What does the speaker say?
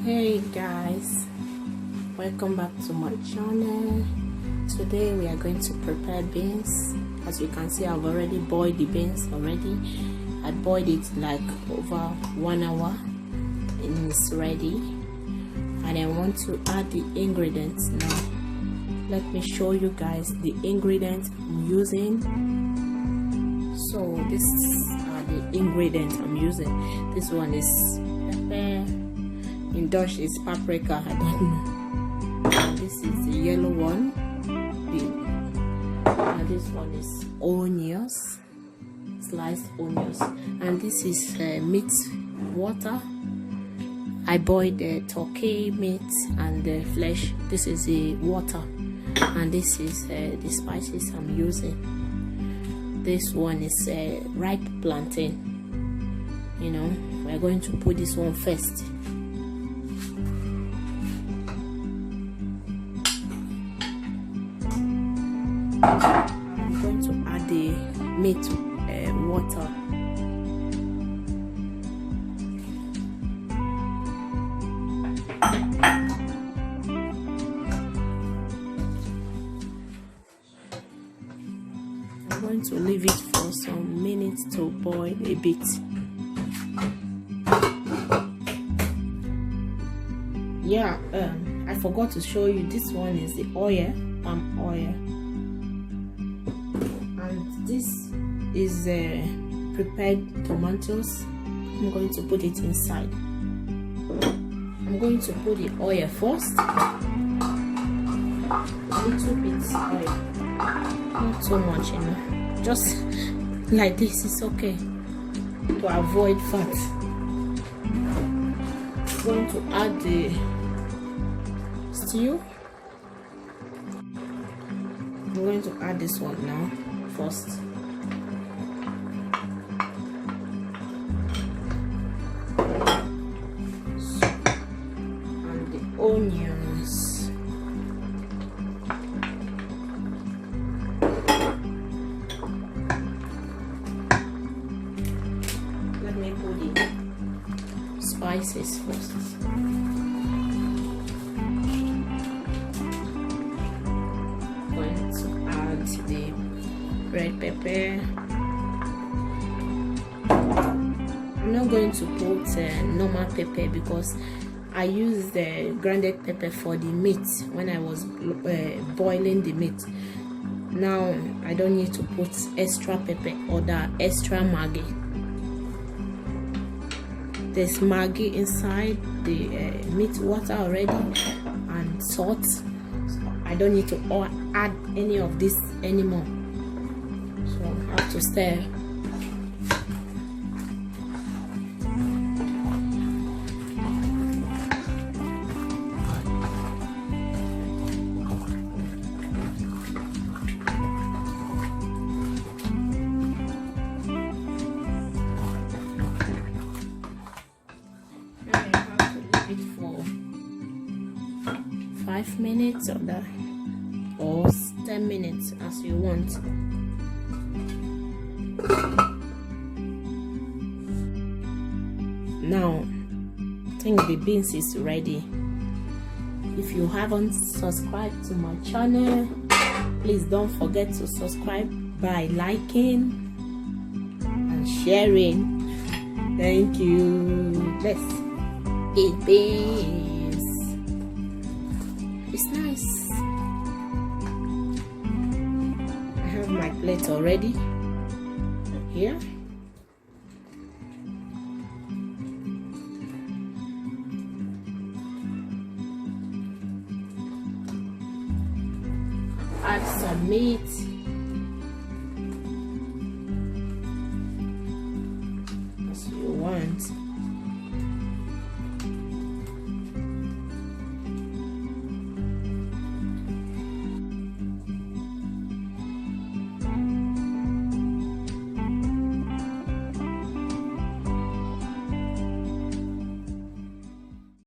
Hey guys, welcome back to my channel. Today we are going to prepare beans. As you can see, I've already boiled the beans already. I boiled it like over 1 hour and it's ready, and I want to add the ingredients now. Let me show you guys the ingredients I'm using. So this are the ingredients I'm using. This one is pepper, in Dutch is paprika, I don't know. And this is the yellow one, and this one is onions, sliced onions, and this is meat water. I boiled the turkey meat and the flesh. This is the water, and this is the spices I'm using. This one is ripe plantain. You know, we're going to put this one first. I'm going to add the meat water. I'm going to leave it for some minutes to boil a bit. Yeah, I forgot to show you, this one is the oil, palm oil, and this is prepared tomatoes. I'm going to put it inside. I'm going to put the oil first, a little bit oil, not so much, you know, just like this is okay to avoid fat. I'm going to add the stew. I'm going to add this one now first. And the onions. Let me put the spices first. The red pepper. I'm not going to put normal pepper because I used the grounded pepper for the meat when I was boiling the meat. Now I don't need to put extra pepper or the extra Maggi. There's Maggi inside the meat water already and salt. I don't need to add any of this anymore, so I have to stir. I have to leave it for 5 minutes or that, or 10 minutes as you want. Now I think the beans is ready. If you haven't subscribed to my channel, please don't forget to subscribe by liking and sharing. Thank you. Let's eat beans. It's nice. I have my plate already here. Add some meat.